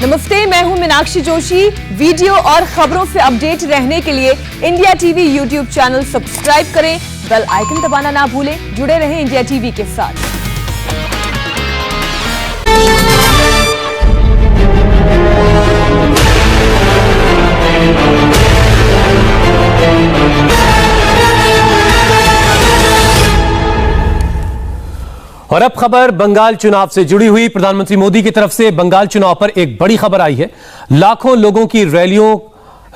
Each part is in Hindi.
नमस्ते, मैं हूं मीनाक्षी जोशी। वीडियो और खबरों से अपडेट रहने के लिए India TV YouTube channel subscribe करें, बेल आइकन दबाना ना भूलें। जुड़े रहें इंडिया टीवी के साथ। और अब खबर बंगाल चुनाव से जुड़ी हुई। प्रधानमंत्री मोदी की तरफ से बंगाल चुनाव पर एक बड़ी खबर आई है। लाखों लोगों की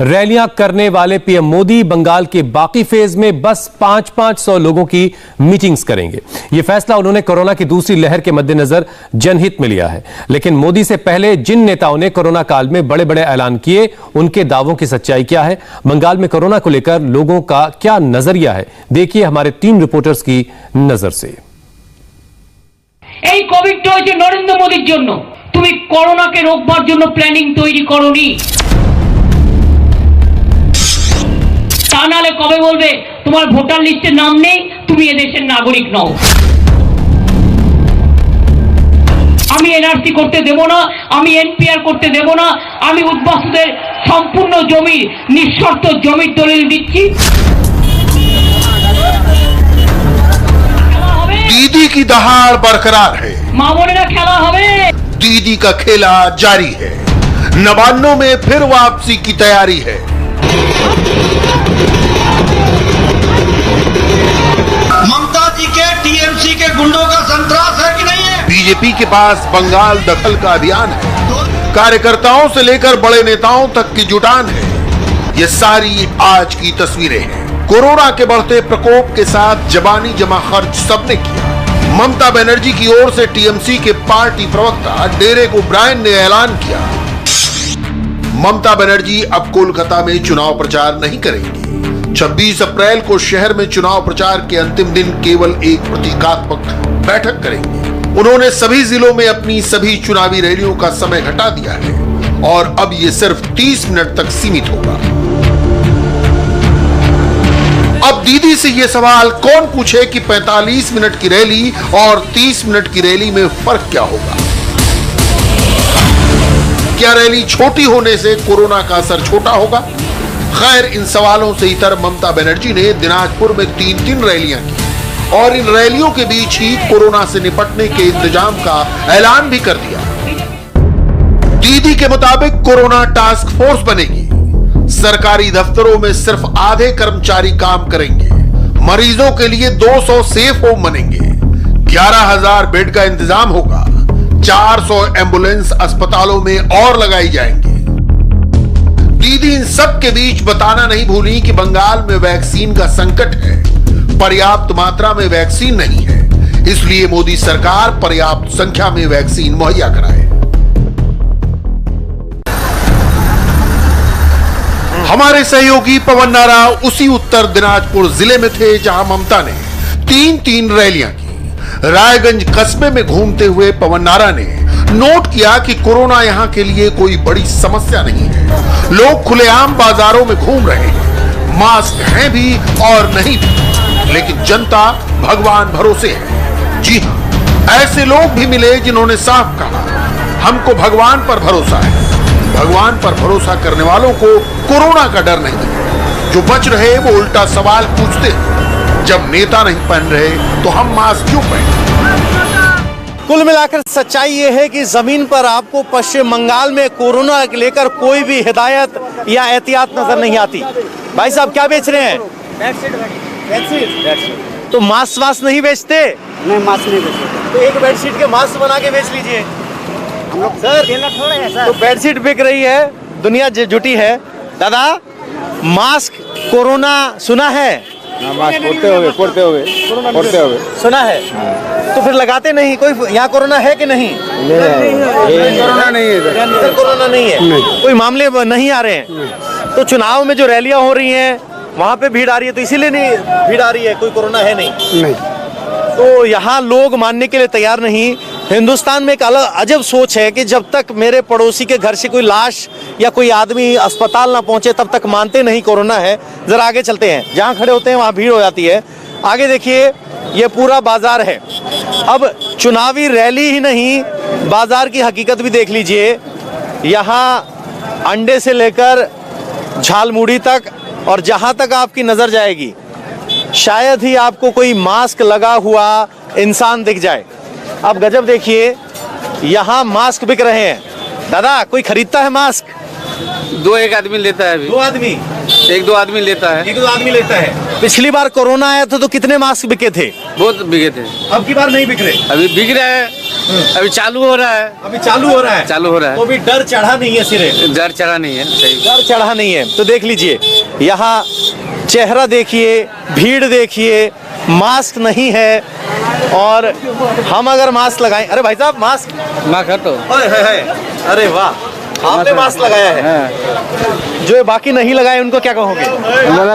रैलियां करने वाले पीएम मोदी बंगाल के बाकी फेज में बस 500 लोगों की मीटिंग्स करेंगे। यह फैसला उन्होंने कोरोना की दूसरी लहर के मद्देनजर जनहित में लिया है। लेकिन मोदी से पहले जिन नेताओं ने कोरोना काल में बड़े बड़े ऐलान किए, उनके दावों की सच्चाई क्या है? बंगाल में कोरोना को लेकर लोगों का क्या नजरिया है? देखिए हमारे 3 रिपोर्टर्स की नजर से। এই কোভিডটা হচ্ছে নরেন্দ্র মোদির জন্য। তুমি করোনাকে রোকবার জন্য প্ল্যানিং তৈরি করোনি। তা নালে কবে বলবে তোমার ভোটার লিস্টে নাম নেই, তুমি এদেশের নাগরিক নও। আমি এনআরসি করতে দেব না, আমি এনপিআর করতে দেব না, আমি উদ্বাস্তুদের সম্পূর্ণ জমি নিঃশর্ত জমির দলিল দিচ্ছি। दीदी की दहाड़ बरकरार है, মা বোনেরা খেলা হবে। दीदी का खेला जारी है, नवान्नों में फिर वापसी की तैयारी है। ममता जी के टीएमसी के गुंडों का संतरास है कि नहीं है? बीजेपी के पास बंगाल दखल का अभियान है, कार्यकर्ताओं से लेकर बड़े नेताओं तक की जुटान है। ये सारी आज की तस्वीरें हैं। कोरोना के बढ़ते प्रकोप के साथ जबानी जमा खर्च सबने किया। ममता बनर्जी की ओर से टीएमसी के पार्टी प्रवक्ता डेरेक ओब्रायन ने ऐलान किया, ममता बनर्जी अब कोलकाता में चुनाव प्रचार नहीं करेंगी। 26 अप्रैल को शहर में चुनाव प्रचार के अंतिम दिन केवल एक प्रतीकात्मक बैठक करेंगे। उन्होंने सभी जिलों में अपनी सभी चुनावी रैलियों का समय घटा दिया है और अब ये सिर्फ 30 मिनट तक सीमित होगा। अब दीदी से यह सवाल कौन पूछे कि 45 मिनट की रैली और 30 मिनट की रैली में फर्क क्या होगा? क्या रैली छोटी होने से कोरोना का असर छोटा होगा? खैर, इन सवालों से इतर ममता बनर्जी ने दिनाजपुर में 3 रैलियां की और इन रैलियों के बीच ही कोरोना से निपटने के इंतजाम का ऐलान भी कर दिया। दीदी के मुताबिक कोरोना टास्क फोर्स बनेगी। सरकारी दफ्तरों में सिर्फ आधे कर्मचारी काम करेंगे। मरीजों के लिए 200 सेफ होम बनेंगे। 11,000 बेड का इंतजाम होगा। 400 एम्बुलेंस अस्पतालों में और लगाई जाएंगी। दीदी इन सब के बीच बताना नहीं भूली कि बंगाल में वैक्सीन का संकट है। पर्याप्त मात्रा में वैक्सीन नहीं है, इसलिए मोदी सरकार पर्याप्त संख्या में वैक्सीन मुहैया कराए। हमारे सहयोगी पवन नारा उसी उत्तर दिनाजपुर जिले में थे, जहां ममता ने 3 रैलियां की। रायगंज कस्बे में घूमते हुए पवन नारा ने नोट किया कि कोरोना यहां के लिए कोई बड़ी समस्या नहीं है। लोग खुलेआम बाजारों में घूम रहे हैं, मास्क हैं भी और नहीं भी, लेकिन जनता भगवान भरोसे है। जी हां, ऐसे लोग भी मिले जिन्होंने साफ कहा, हमको भगवान पर भरोसा है। भगवान पर भरोसा करने वालों को कोरोना का डर नहीं है। जो बच रहे वो उल्टा सवाल पूछते हैं, जब नेता नहीं पहन रहे तो हम मास्क क्यों पहने? कुल मिलाकर सच्चाई ये है कि जमीन पर आपको पश्चिम बंगाल में कोरोना को लेकर कोई भी हिदायत या एहतियात नजर नहीं आती। भाई साहब क्या बेच रहे हैं? बेडशीट। तो मास्क वास्क नहीं बेचते? नहीं, मास्क नहीं बेचते। तो एक बेडशीट के मास्क बना के बेच लीजिए। हम लोग सर थोड़े हैं सर। तो बेडशीट बिक रही है, दुनिया जुटी है। दादा, मास्क कोरोना सुना है? मास्क फोड़ते हुए सुना है। तो फिर लगाते नहीं? कोई यहाँ कोरोना है कि नहीं? कोरोना नहीं है इधर कोरोना नहीं है। कोई मामले नहीं आ रहे हैं। तो चुनाव में जो रैलियां हो रही हैं वहां पे भीड़ आ रही है, तो इसीलिए नहीं भीड़ आ रही है, कोई कोरोना है नहीं। तो यहाँ लोग मानने के लिए तैयार नहीं। हिंदुस्तान में एक अलग अजब सोच है कि जब तक मेरे पड़ोसी के घर से कोई लाश या कोई आदमी अस्पताल ना पहुंचे तब तक मानते नहीं कोरोना है। जरा आगे चलते हैं, जहां खड़े होते हैं वहां भीड़ हो जाती है। आगे देखिए, ये पूरा बाजार है। अब चुनावी रैली ही नहीं, बाजार की हकीकत भी देख लीजिए। यहाँ अंडे से लेकर झालमुड़ी तक और जहाँ तक आपकी नज़र जाएगी शायद ही आपको कोई मास्क लगा हुआ इंसान दिख जाए। अब गजब देखिए, यहाँ मास्क बिक रहे हैं। दादा, कोई खरीदता है मास्क? दो एक आदमी लेता है अभी। दो आदमी? एक दो आदमी लेता है। एक दो आदमी लेता है। पिछली बार कोरोना आया था तो कितने मास्क बिके थे? बहुत बिके थे। अब की बार नहीं बिक रहे? अभी बिक रहा है, अभी चालू हो रहा है। अभी चालू हो रहा है? चालू हो रहा है। तो अभी डर चढ़ा नहीं है सिरे? डर चढ़ा नहीं है। सही, डर चढ़ा नहीं है। तो देख लीजिए, यहाँ चेहरा देखिए, भीड़ देखिए, मास्क नहीं है। और हम अगर मास्क लगाएं, अरे भाई साहब मास्क कर तो अरे वाह, आपने मास्क लगाया है। जो बाकी नहीं लगाए उनको क्या कहोगे?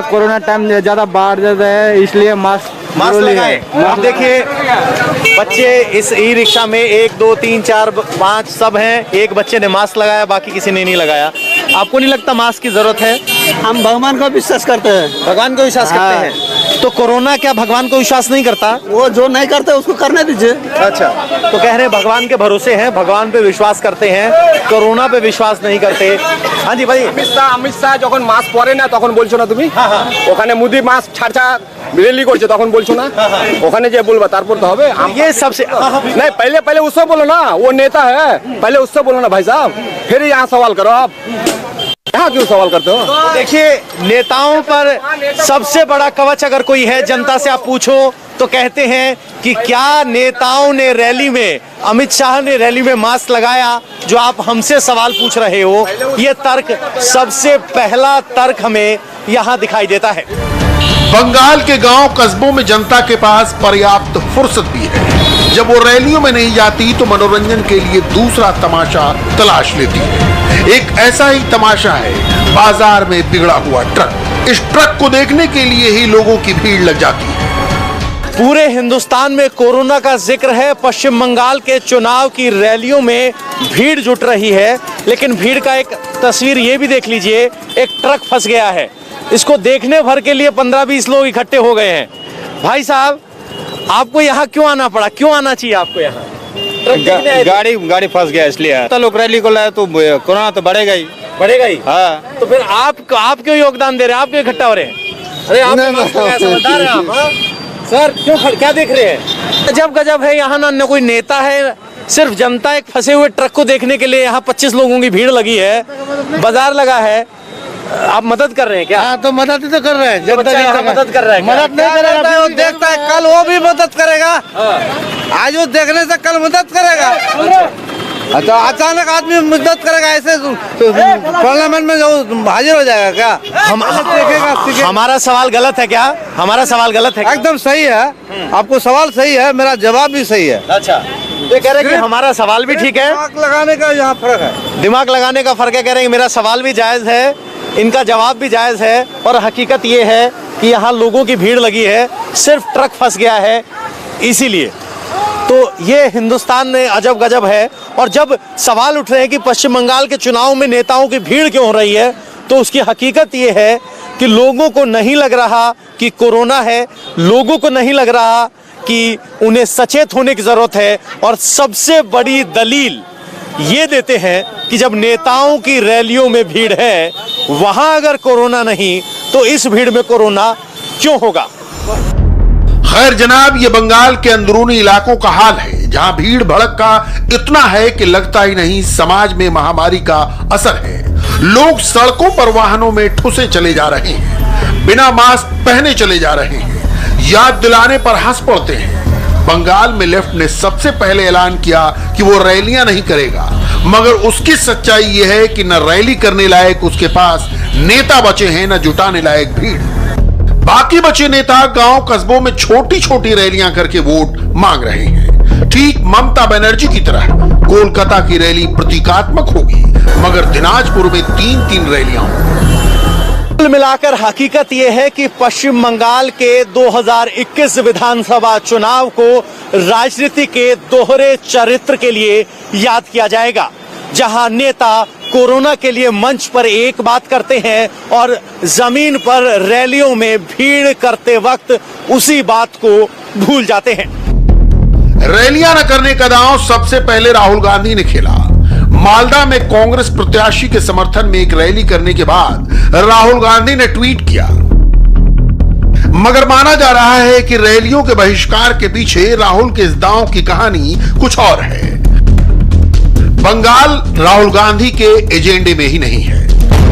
कोरोना टाइम ज्यादा बाढ़ जाता है इसलिए मास्क लगाए। आप देखिए बच्चे इस ई रिक्शा में 1 2 3 4 5 सब हैं। एक बच्चे ने मास्क लगाया, बाकी किसी ने नहीं लगाया। आपको नहीं लगता मास्क की जरूरत है? हम भगवान को विश्वास करते हैं। भगवान को विश्वास करते हैं तो कोरोना क्या भगवान को विश्वास नहीं करता? वो जो नहीं करते उसको करने दीजिए। अच्छा, तो कह रहे हैं भगवान के भरोसे हैं, भगवान पे विश्वास करते हैं, कोरोना पे विश्वास नहीं करते। हाँ जी भाई। अमित शाह যখন মাস্ক পরে না তখন বলছো না তুমি? ওখানে মোদি মাস্ক ছাড়া র্যালি করছে তখন বলছো না? ওখানে যে বলবা তারপর তো হবে। ये सबसे नहीं, पहले उससे बोलो ना, वो नेता है, पहले उससे बोलो ना भाई साहब, फिर यहाँ सवाल करो। आप यहाँ क्यों सवाल करते हो? तो देखिए, नेताओं पर सबसे बड़ा कवच अगर कोई है, जनता से आप पूछो तो कहते हैं कि क्या नेताओं ने रैली में, अमित शाह ने रैली में मास्क लगाया? जो आप हमसे सवाल पूछ रहे हो, ये तर्क सबसे पहला तर्क हमें यहाँ दिखाई देता है। बंगाल के गांव कस्बों में जनता के पास पर्याप्त फुर्सत भी है। जब वो रैलियों में नहीं जाती तो मनोरंजन के लिए दूसरा तमाशा तलाश लेती है। एक ऐसा ही तमाशा है बाजार में बिगड़ा हुआ ट्रक। इस ट्रक को देखने के लिए ही लोगों की भीड़ लग जाती है। पूरे हिंदुस्तान में कोरोना का जिक्र है। पश्चिम बंगाल के चुनाव की रैलियों में भीड़ जुट रही है, लेकिन भीड़ का एक तस्वीर ये भी देख लीजिए, एक ट्रक फंस गया है। इसको देखने भर के लिए 15-20 लोग इकट्ठे हो गए हैं। भाई साहब, आपको यहाँ क्यों आना पड़ा? क्यों आना चाहिए आपको यहाँ? गाड़ी फंस गया इसलिए तो लोग रैली को लाए तो कोरोना तो बढ़ेगा ही। बढ़ेगा ही? हाँ। तो फिर आप क्यों योगदान दे रहे हैं? आप क्यों इकट्ठा हो रहे हैं? अरे आप समझदार हैं आप। हाँ? सर क्यों क्या देख रहे हैं? गजब है। यहाँ ना कोई नेता है, सिर्फ जनता एक फंसे हुए ट्रक को देखने के लिए यहाँ 25 लोगों की भीड़ लगी है, बाजार लगा है। आप मदद कर रहे हैं क्या? हाँ, तो मदद ही तो कर रहे हैं। जो बच्चा यहाँ मदद कर रहा है, मदद नहीं करेगा वो देखता है, कल वो भी मदद करेगा। आज वो देखने से कल मदद करेगा। अच्छा, अचानक आदमी मदद करेगा ऐसे पार्लियामेंट में जो हाजिर हो जाएगा क्या? हम देखेगा। हमारा सवाल गलत है क्या? हमारा सवाल गलत है? एकदम सही है। आपको सवाल सही है, मेरा जवाब भी सही है। अच्छा, तो कह रहे हैं कि हमारा सवाल भी ठीक है। दिमाग लगाने का यहाँ फर्क है। दिमाग लगाने का फर्क है। कह रहे हैं मेरा सवाल भी जायज है, इनका जवाब भी जायज है। और हकीकत ये है कि यहाँ लोगों की भीड़ लगी है, सिर्फ ट्रक फंस गया है इसीलिए। तो ये हिंदुस्तान में अजब गजब है। और जब सवाल उठ रहे हैं कि पश्चिम बंगाल के चुनाव में नेताओं की भीड़ क्यों हो रही है, तो उसकी हकीकत ये है कि लोगों को नहीं लग रहा कि कोरोना है, लोगों को नहीं लग रहा कि उन्हें सचेत होने की जरूरत है। और सबसे बड़ी दलील ये देते हैं कि जब नेताओं की रैलियों में भीड़ है, वहां अगर कोरोना नहीं तो इस भीड़ में कोरोना क्यों होगा? खैर जनाब, ये बंगाल के अंदरूनी इलाकों का हाल है, जहां भीड़ भड़क का इतना है कि लगता ही नहीं समाज में महामारी का असर है। लोग सड़कों पर वाहनों में ठुसे चले जा रहे हैं, बिना मास्क पहने चले जा रहे हैं, याद दिलाने पर हंस पड़ते हैं। बंगाल में लेफ्ट ने सबसे पहले ऐलान किया कि वो रैलियां नहीं करेगा, मगर उसकी सच्चाई ये है कि न रैली करने लायक उसके पास नेता बचे हैं, न जुटाने लायक भीड़। बाकी बचे नेता गांव कस्बों में छोटी छोटी रैलियां करके वोट मांग रहे हैं। ठीक ममता बनर्जी की तरह कोलकाता की रैली प्रतीकात्मक होगी, मगर दिनाजपुर में 3-3 रैलियां होंगी। कुल मिलाकर हकीकत यह है कि पश्चिम बंगाल के 2021 विधानसभा चुनाव को राजनीति के दोहरे चरित्र के लिए याद किया जाएगा, जहां नेता कोरोना के लिए मंच पर एक बात करते हैं और जमीन पर रैलियों में भीड़ करते वक्त उसी बात को भूल जाते हैं। रैलियां न करने का दांव सबसे पहले राहुल गांधी ने खेला। मालदा में कांग्रेस प्रत्याशी के समर्थन में एक रैली करने के बाद राहुल गांधी ने ट्वीट किया, मगर माना जा रहा है कि रैलियों के बहिष्कार के पीछे राहुल के इस दांव की कहानी कुछ और है। बंगाल राहुल गांधी के एजेंडे में ही नहीं है।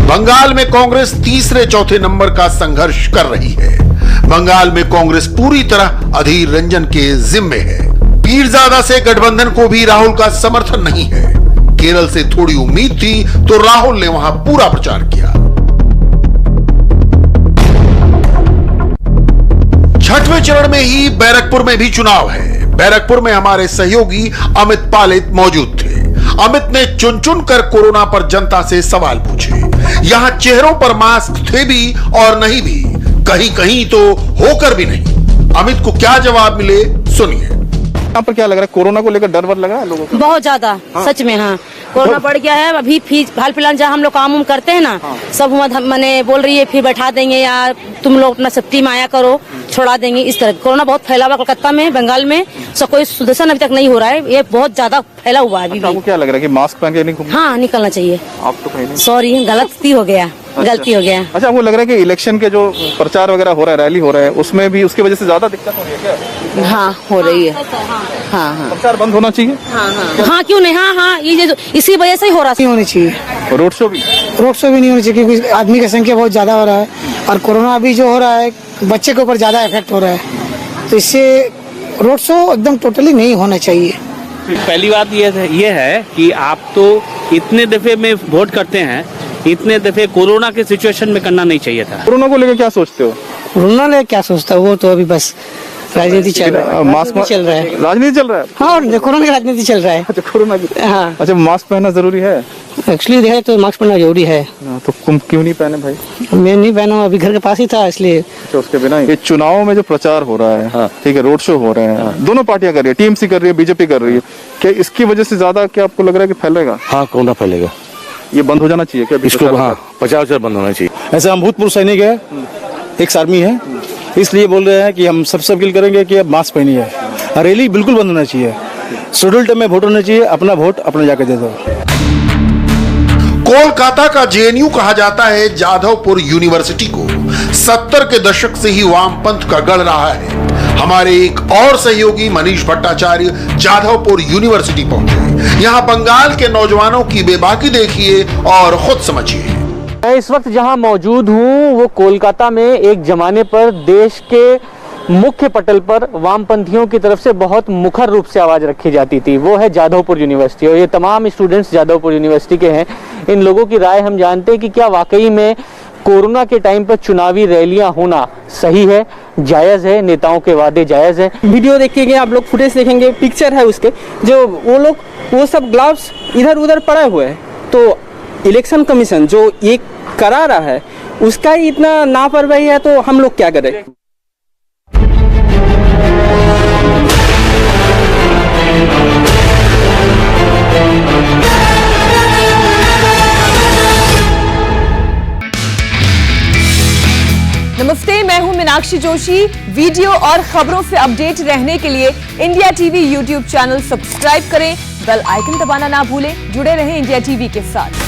बंगाल में कांग्रेस तीसरे चौथे नंबर का संघर्ष कर रही है। बंगाल में कांग्रेस पूरी तरह अधीर रंजन के जिम्मे है। पीरजादा से गठबंधन को भी राहुल का समर्थन नहीं है। केरल से थोड़ी उम्मीद थी तो राहुल ने वहां पूरा प्रचार किया। छठवें चरण में ही बैरकपुर में भी चुनाव है। बैरकपुर में हमारे सहयोगी अमित पालित मौजूद थे। अमित ने चुन चुन कर कोरोना पर जनता से सवाल पूछे। यहां चेहरों पर मास्क थे भी और नहीं भी, कहीं कहीं तो होकर भी नहीं। अमित को क्या जवाब मिले सुनिए। यहाँ पर क्या लग रहा है, कोरोना को लेकर डर वर लगा है लोगों को? बहुत ज्यादा। हाँ। सच में हाँ, कोरोना बढ़ गया है। अभी हाल फिलहाल जहाँ हम लोग काम उम करते हैं ना, सब मैंने बोल रही है फिर बैठा देंगे या तुम लोग अपना सेफ्टी में आया करो, छोड़ा देंगे। इस तरह कोरोना बहुत फैला हुआ कलकत्ता में, बंगाल में, सब कोई सुदर्शन अभी तक नहीं हो रहा है। ये बहुत ज्यादा फैला हुआ है अभी। आपको क्या लग रहा है कि मास्क पहन के नहीं? हाँ, निकलना चाहिए। आप तो कहीं नहीं। सॉरी, गलती हो गया। गलती हो गया। अच्छा, आपको लग रहा है कि इलेक्शन के जो प्रचार वगैरह हो रहा है, रैली हो रहा है, उसमें भी उसकी वजह से ज्यादा दिक्कत हो रही है क्या? हाँ, हो रही है। हाँ हाँ, प्रचार बंद होना चाहिए। हाँ क्यों नहीं। हाँ हाँ, ये इसी वजह से ही हो रहा है। होनी चाहिए रोड शो भी नहीं होनी चाहिए, क्योंकि आदमी की संख्या बहुत ज्यादा हो रहा है और कोरोना अभी जो हो रहा है बच्चे के ऊपर ज्यादा इफेक्ट हो रहा है, तो इससे रोड शो एकदम टोटली नहीं होना चाहिए। पहली बात ये है कि आप तो इतने दफे में वोट करते हैं, इतने दफे कोरोना के सिचुएशन में करना नहीं चाहिए था। कोरोना को लेकर क्या सोचते हो? कोरोना लेकर क्या सोचता है, वो तो अभी बस राजनीति चल रहा है। मास्क चल रहा है, राजनीति चल रहा है। हाँ, कोरोना की राजनीति चल रहा है। अच्छा, कोरोना की। हाँ, अच्छा, मास्क पहनना जरूरी है? एक्चुअली देखा तो मास्क पहनना जरूरी है। तो तुम क्यों नहीं पहने भाई? मैं नहीं पहना, अभी घर के पास ही था इसलिए। तो उसके बिना ये चुनाव में जो प्रचार हो रहा है, ठीक है, रोड शो हो रहे हैं, दोनों पार्टियां कर रही है, टीएमसी कर रही है, बीजेपी कर रही है, क्या इसकी वजह से ज्यादा क्या आपको लग रहा है कि फैलेगा? हाँ, कोरोना फैलेगा। ये बंद हो जाना चाहिए क्या इसको? हाँ, 50% बंद होना चाहिए। ऐसे हम भूतपूर्व सैनिक है, एक्स आर्मी है, इसलिए बोल रहे हैं कि हम सबसे अपील करेंगे कि अब मास्क पहनिए। रैली बिल्कुल बंद होना चाहिए। शेड्यूल टाइम में वोट होना चाहिए। अपना वोट अपने जाकर दे दो। कोलकाता का जेएनयू कहा जाता है जाधवपुर यूनिवर्सिटी को 70 के दशक से ही वामपंथ का गढ़ रहा है। हमारे एक और सहयोगी मनीष भट्टाचार्य जाधवपुर यूनिवर्सिटी पहुंचे। यहां बंगाल के नौजवानों की बेबाकी देखिए और खुद समझिए। मैं इस वक्त जहां मौजूद हूं वो कोलकाता में एक जमाने पर देश के मुख्य पटल पर वामपंथियों की तरफ से बहुत मुखर रूप से आवाज रखी जाती थी, वो है जाधवपुर यूनिवर्सिटी। और ये तमाम स्टूडेंट्स जाधवपुर यूनिवर्सिटी के हैं। इन लोगों की राय हम जानते हैं कि क्या वाकई में कोरोना के टाइम पर चुनावी रैलियां होना सही है, जायज है, नेताओं के वादे जायज है। वीडियो देखेंगे आप लोग, फुटेज देखेंगे, पिक्चर है उसके, जो वो सब ग्लव्स इधर उधर पड़े हुए हैं। तो इलेक्शन कमीशन जो ये करा रहा है उसका ही इतना लापरवाही है, तो हम लोग क्या करें? नमस्ते, मैं हूं मीनाक्षी जोशी। वीडियो और खबरों से अपडेट रहने के लिए India TV YouTube channel subscribe करें, बेल आइकन दबाना ना भूलें। जुड़े रहें इंडिया टीवी के साथ।